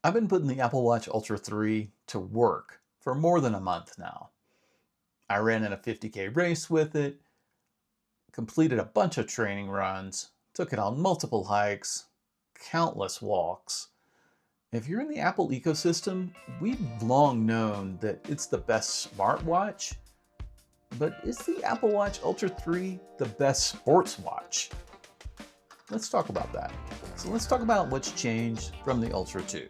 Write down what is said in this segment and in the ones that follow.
I've been putting the Apple Watch Ultra 3 to work for more than a month now. I ran in a 50K race with it, completed a bunch of training runs, took it on multiple hikes, countless walks. If you're in the Apple ecosystem, we've long known that it's the best smartwatch, but is the Apple Watch Ultra 3 the best sports watch? Let's talk about that. So let's talk about what's changed from the Ultra 2.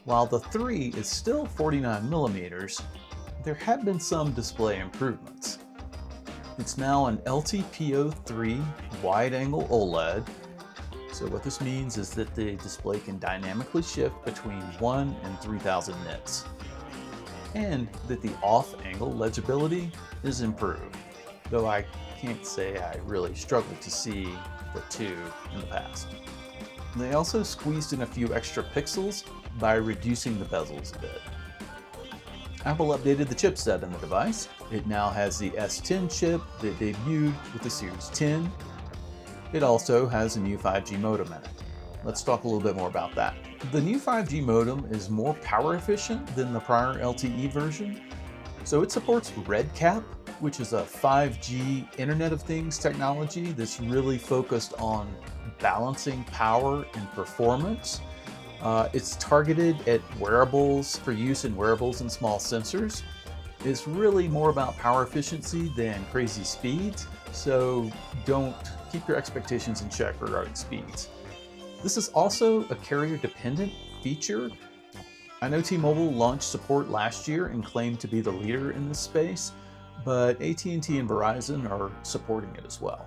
While the 3 is still 49 millimeters, there have been some display improvements. It's now an LTPO3 wide-angle OLED. So what this means is that the display can dynamically shift between 1 and 3000 nits, and that the off-angle legibility is improved, though I can't say I really struggled to see the 2 in the past. They also squeezed in a few extra pixels by reducing the bezels a bit. Apple updated the chipset in the device. It now has the S10 chip that debuted with the Series 10. It also has a new 5G modem in it. Let's talk a little bit more about that. The new 5G modem is more power efficient than the prior LTE version. So it supports RedCap, which is a 5G Internet of Things technology that's really focused on balancing power and performance. It's targeted at wearables for use in wearables and small sensors. It's really more about power efficiency than crazy speeds, so don't keep your expectations in check regarding speeds. This is also a carrier-dependent feature. I know T-Mobile launched support last year and claimed to be the leader in this space, but AT&T and Verizon are supporting it as well.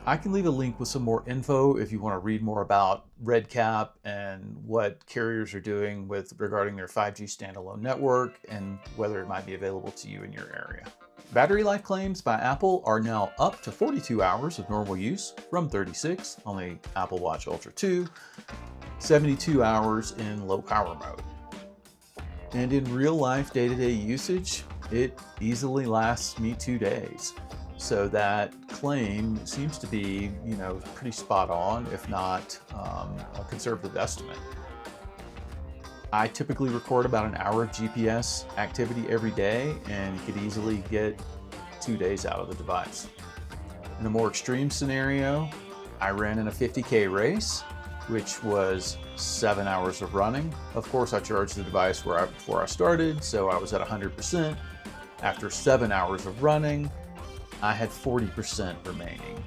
I can leave a link with some more info if you want to read more about RedCap and what carriers are doing regarding their 5G standalone network and whether it might be available to you in your area. Battery life claims by Apple are now up to 42 hours of normal use from 36 on the Apple Watch Ultra 2, 72 hours in low power mode. And in real life day-to-day usage, it easily lasts me 2 days. So that claim seems to be, pretty spot on, if not a conservative estimate. I typically record about an hour of GPS activity every day and could easily get 2 days out of the device. In a more extreme scenario, I ran in a 50K race, which was 7 hours of running. Of course, I charged the device before I started, so I was at 100%. After 7 hours of running, I had 40% remaining.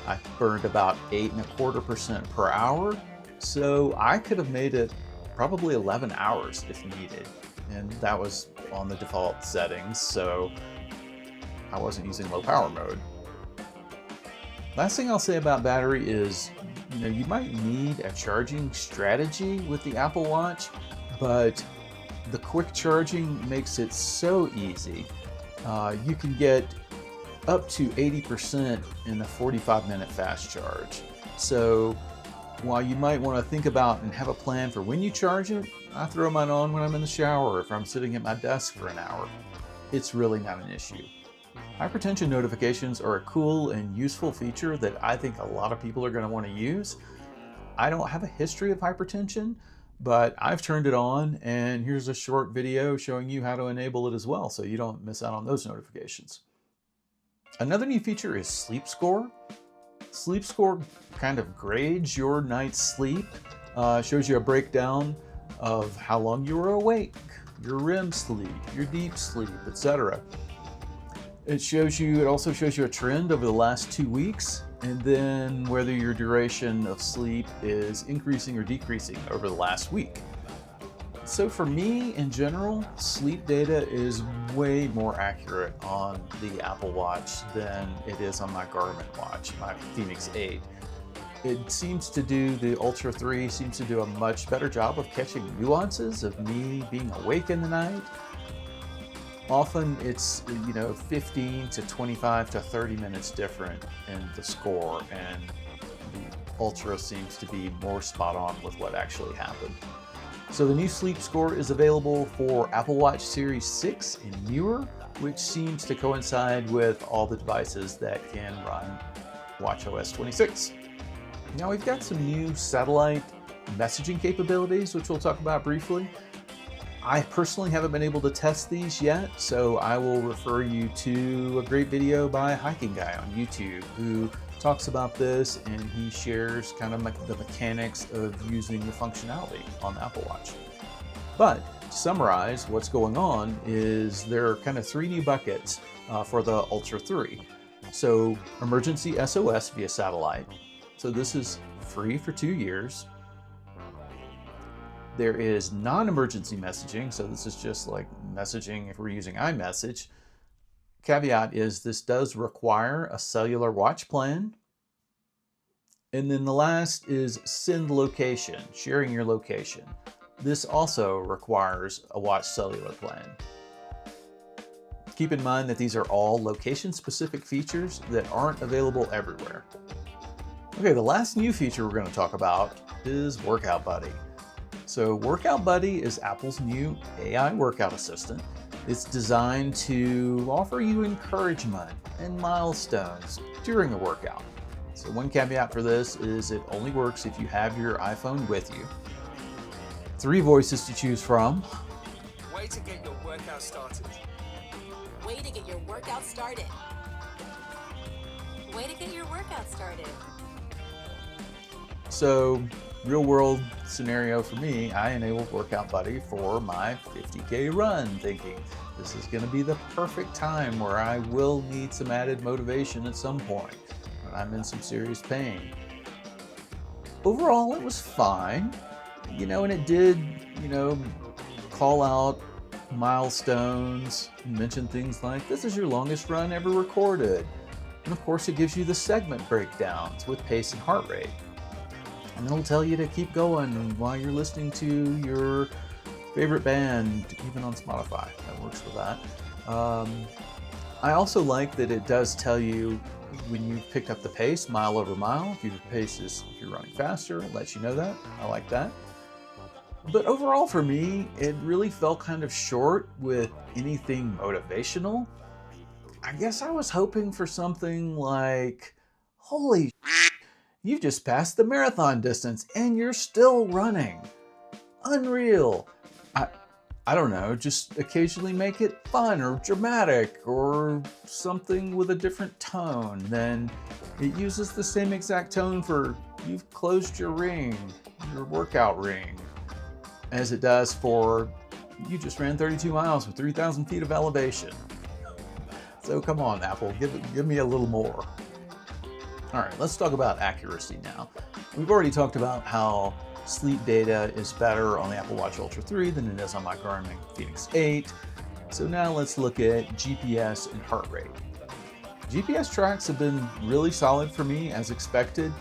I burned about 8.25% per hour, so I could have made it probably 11 hours if needed. And that was on the default settings, so I wasn't using low power mode. Last thing I'll say about battery is, you might need a charging strategy with the Apple Watch, but the quick charging makes it so easy. You can get up to 80% in a 45-minute fast charge. So while you might want to think about and have a plan for when you charge it, I throw mine on when I'm in the shower or if I'm sitting at my desk for an hour. It's really not an issue. Hypertension notifications are a cool and useful feature that I think a lot of people are going to want to use. I don't have a history of hypertension, but I've turned it on, and here's a short video showing you how to enable it as well so you don't miss out on those notifications. Another new feature is Sleep Score. Sleep Score kind of grades your night's sleep, shows you a breakdown of how long you were awake, your REM sleep, your deep sleep, etc. It also shows you a trend over the last 2 weeks, and then whether your duration of sleep is increasing or decreasing over the last week. So for me, in general, sleep data is way more accurate on the Apple Watch than it is on my Garmin watch, my Fenix 8. The Ultra 3 seems to do a much better job of catching nuances of me being awake in the night. Often it's, 15 to 25 to 30 minutes different in the score, and the Ultra seems to be more spot on with what actually happened. So the new Sleep Score is available for Apple Watch Series 6 and newer, which seems to coincide with all the devices that can run watchOS 26. Now we've got some new satellite messaging capabilities, which we'll talk about briefly. I personally haven't been able to test these yet, so I will refer you to a great video by Hiking Guy on YouTube who talks about this, and he shares kind of the mechanics of using the functionality on the Apple Watch. But to summarize, what's going on is there are kind of 3 new buckets for the Ultra 3. So emergency SOS via satellite. So this is free for 2 years. There is non-emergency messaging. So this is just like messaging if we're using iMessage. Caveat is this does require a cellular watch plan. And then the last is send location, sharing your location. This also requires a watch cellular plan. Keep in mind that these are all location-specific features that aren't available everywhere. Okay, the last new feature we're going to talk about is Workout Buddy. So Workout Buddy is Apple's new AI workout assistant. It's designed to offer you encouragement and milestones during a workout. So one caveat for this is it only works if you have your iPhone with you. 3 voices to choose from. Way to get your workout started. Way to get your workout started. Way to get your workout started. So, real world scenario for me, I enabled Workout Buddy for my 50K run, thinking this is going to be the perfect time where I will need some added motivation at some point when I'm in some serious pain. Overall, it was fine, and it did, call out milestones, mention things like this is your longest run ever recorded. And of course, it gives you the segment breakdowns with pace and heart rate. And it'll tell you to keep going while you're listening to your favorite band, even on Spotify. That works with that. I also like that it does tell you when you've picked up the pace, mile over mile. If you're running faster, it lets you know that. I like that. But overall for me, it really felt kind of short with anything motivational. I guess I was hoping for something like, holy shit, you've just passed the marathon distance and you're still running. Unreal. I don't know, just occasionally make it fun or dramatic or something with a different tone. Then it uses the same exact tone for you've closed your workout ring, as it does for you just ran 32 miles with 3,000 feet of elevation. So come on, Apple, give me a little more. All right, let's talk about accuracy now. We've already talked about how sleep data is better on the Apple Watch Ultra 3 than it is on my Garmin Fenix 8. So now let's look at GPS and heart rate. GPS tracks have been really solid for me as expected.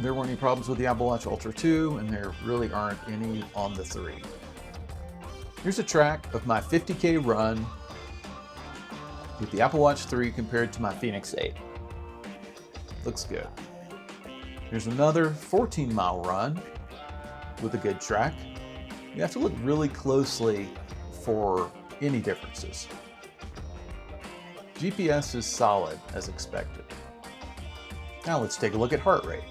There weren't any problems with the Apple Watch Ultra 2, and there really aren't any on the 3. Here's a track of my 50K run with the Apple Watch 3 compared to my Fenix 8. Looks good. Here's another 14-mile run with a good track. You have to look really closely for any differences. GPS is solid as expected. Now let's take a look at heart rate.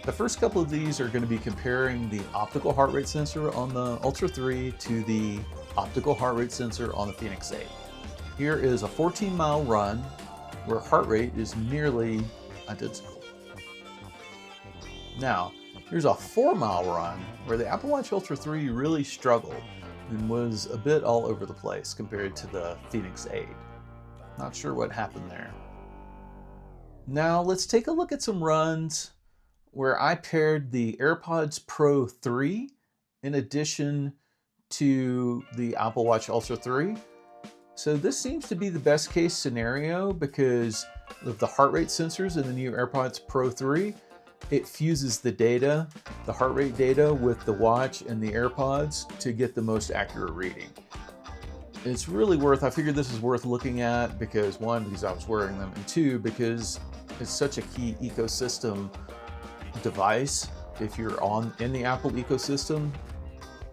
The first couple of these are going to be comparing the optical heart rate sensor on the Ultra 3 to the optical heart rate sensor on the Fenix 8. Here is a 14-mile run where heart rate is nearly identical. Now, here's a 4-mile run where the Apple Watch Ultra 3 really struggled and was a bit all over the place compared to the Fenix 8. Not sure what happened there. Now, let's take a look at some runs where I paired the AirPods Pro 3 in addition to the Apple Watch Ultra 3. So this seems to be the best case scenario because of the heart rate sensors in the new AirPods Pro 3. It fuses the data, the heart rate data, with the watch and the AirPods to get the most accurate reading. It's really I figured this is worth looking at because 1, because I was wearing them, and 2, because it's such a key ecosystem device. If you're in the Apple ecosystem,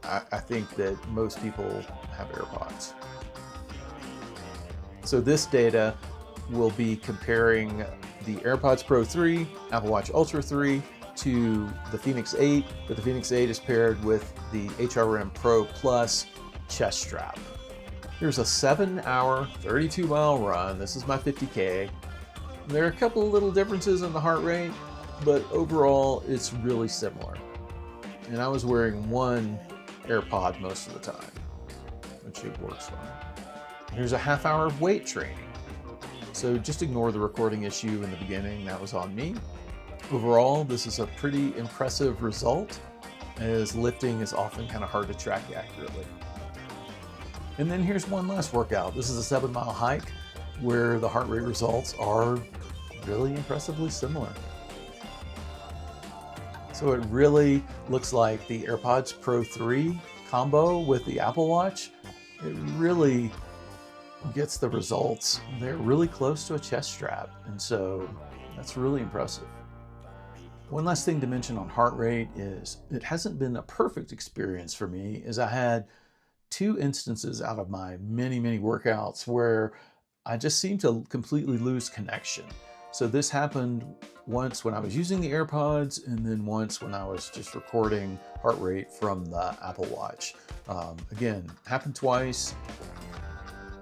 I think that most people have AirPods. So this data will be comparing the AirPods Pro 3, Apple Watch Ultra 3 to the Fenix 8, but the Fenix 8 is paired with the HRM Pro Plus chest strap. Here's a 7-hour, 32-mile run. This is my 50K. There are a couple of little differences in the heart rate, but overall it's really similar. And I was wearing one AirPod most of the time, which it works fine. Here's a half-hour of weight training. So just ignore the recording issue in the beginning, that was on me. Overall, this is a pretty impressive result, as lifting is often kind of hard to track accurately. And then here's one last workout. This is a 7-mile hike where the heart rate results are really impressively similar. So it really looks like the AirPods Pro 3 combo with the Apple Watch, it really gets the results. They're really close to a chest strap, and so that's really impressive. One last thing to mention on heart rate is it hasn't been a perfect experience for me, as I had 2 instances out of my many workouts where I just seemed to completely lose connection. So this happened once when I was using the AirPods, and then once when I was just recording heart rate from the Apple Watch. Again, happened twice,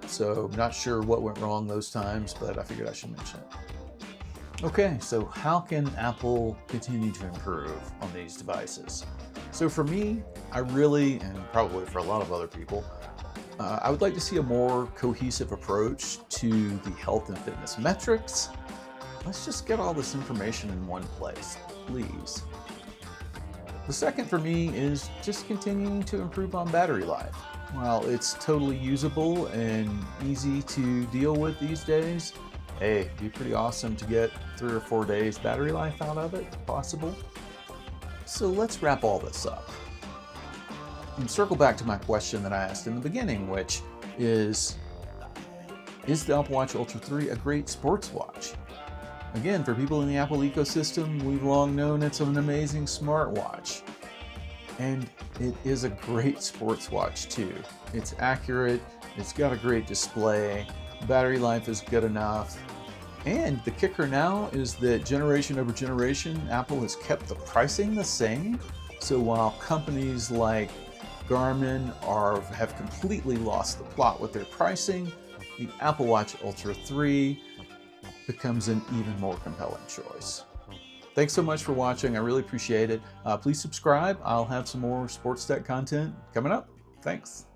so I'm not sure what went wrong those times, but I figured I should mention it. Okay, so how can Apple continue to improve on these devices? So for me, I really, and probably for a lot of other people, I would like to see a more cohesive approach to the health and fitness metrics. Let's just get all this information in one place, please. The second for me is just continuing to improve on battery life. While it's totally usable and easy to deal with these days, hey, it'd be pretty awesome to get 3 or 4 days battery life out of it, if possible. So let's wrap all this up and circle back to my question that I asked in the beginning, which is the Apple Watch Ultra 3 a great sports watch? Again, for people in the Apple ecosystem, we've long known it's an amazing smartwatch. And it is a great sports watch too. It's accurate, it's got a great display, battery life is good enough. And the kicker now is that generation over generation, Apple has kept the pricing the same. So while companies like Garmin have completely lost the plot with their pricing, the Apple Watch Ultra 3 becomes an even more compelling choice. Thanks so much for watching. I really appreciate it. Please subscribe. I'll have some more sports tech content coming up. Thanks.